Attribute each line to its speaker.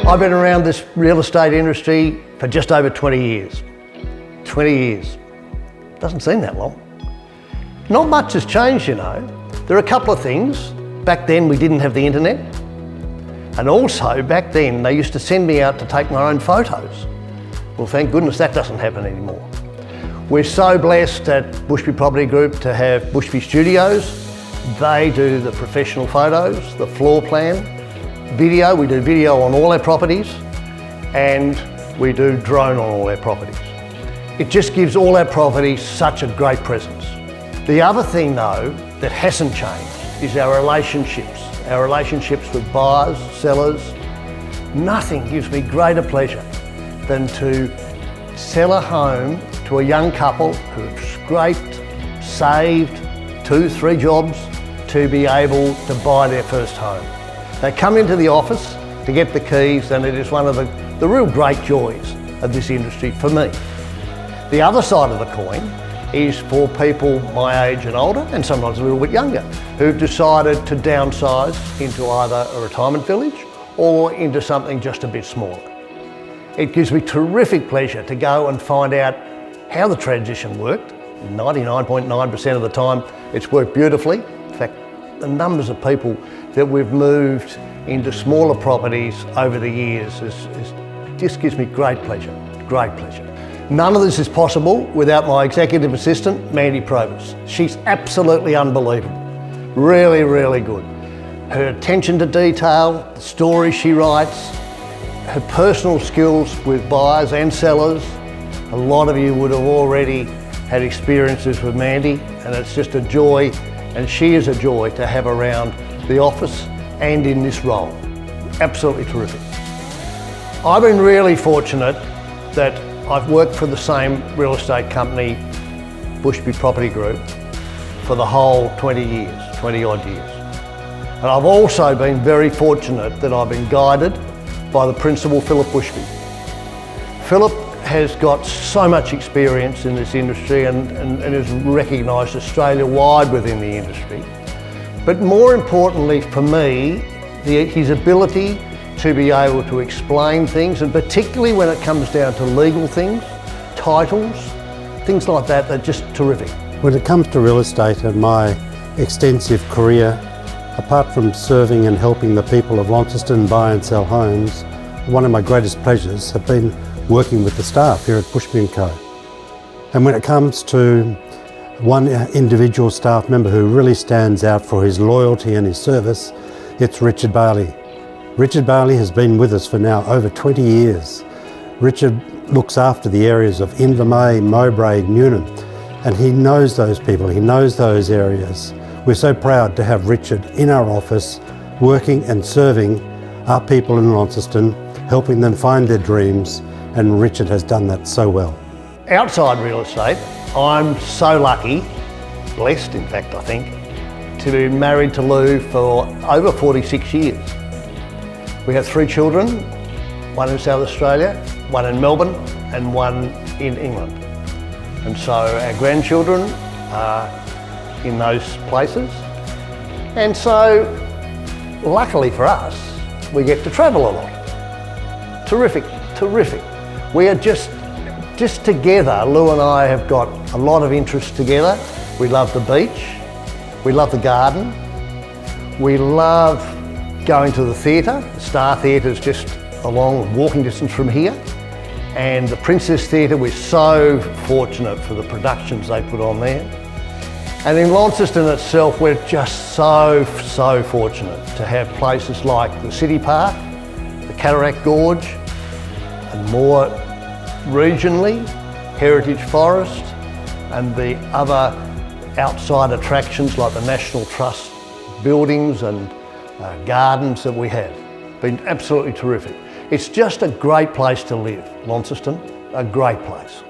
Speaker 1: I've been around this real estate industry for just over 20 years. 20 years. Doesn't seem that long. Not much has changed, you know. There are a couple of things. Back then we didn't have the internet. And also back then they used to send me out to take my own photos. Well, thank goodness that doesn't happen anymore. We're so blessed at Bushby Property Group to have Bushby Studios. They do the professional photos, the floor plan, video. We do video on all our properties, and we do drone on all our properties. It just gives all our properties such a great presence. The other thing though that hasn't changed is our relationships with buyers, sellers. Nothing gives me greater pleasure than to sell a home to a young couple who've scraped, saved 2-3 jobs to be able to buy their first home. They come into the office to get the keys, and it is one of the real great joys of this industry for me. The other side of the coin is for people my age and older, and sometimes a little bit younger, who've decided to downsize into either a retirement village or into something just a bit smaller. It gives me terrific pleasure to go and find out how the transition worked. 99.9% of the time it's worked beautifully. In fact, the numbers of people that we've moved into smaller properties over the years just gives me great pleasure, great pleasure. None of this is possible without my executive assistant, Mandy Probus. She's absolutely unbelievable, really, really good. Her attention to detail, the stories she writes, her personal skills with buyers and sellers. A lot of you would have already had experiences with Mandy, and it's just a joy, and she is a joy to have around the office and in this role. Absolutely terrific. I've been really fortunate that I've worked for the same real estate company, Bushby Property Group, for the whole 20 odd years. And I've also been very fortunate that I've been guided by the principal, Philip Bushby. Philip has got so much experience in this industry and is recognised Australia-wide within the industry. But more importantly for me, his ability to be able to explain things, and particularly when it comes down to legal things, titles, things like that, they're just terrific.
Speaker 2: When it comes to real estate and my extensive career, apart from serving and helping the people of Launceston buy and sell homes, one of my greatest pleasures have been working with the staff here at Bushby & Co. And when it comes to one individual staff member who really stands out for his loyalty and his service, it's Richard Bailey. Richard Bailey has been with us for now over 20 years. Richard looks after the areas of Invermay, Mowbray, Newnham, and he knows those people, he knows those areas. We're so proud to have Richard in our office, working and serving our people in Launceston, helping them find their dreams, and Richard has done that so well.
Speaker 1: Outside real estate, I'm so lucky, blessed in fact I think, to be married to Lou for over 46 years. We have 3 children, one in South Australia, one in Melbourne and one in England. And so our grandchildren are in those places. And so, luckily for us, we get to travel a lot. Terrific, terrific. We are just together, Lou and I have got a lot of interests together. We love the beach, we love the garden, we love going to the theatre. The Star Theatre is just along walking distance from here. And the Princess Theatre, we're so fortunate for the productions they put on there. And in Launceston itself, we're just so fortunate to have places like the City Park, the Cataract Gorge, and more regionally, Heritage Forest, and the other outside attractions like the National Trust buildings and gardens that we have. Been absolutely terrific. It's just a great place to live, Launceston, a great place.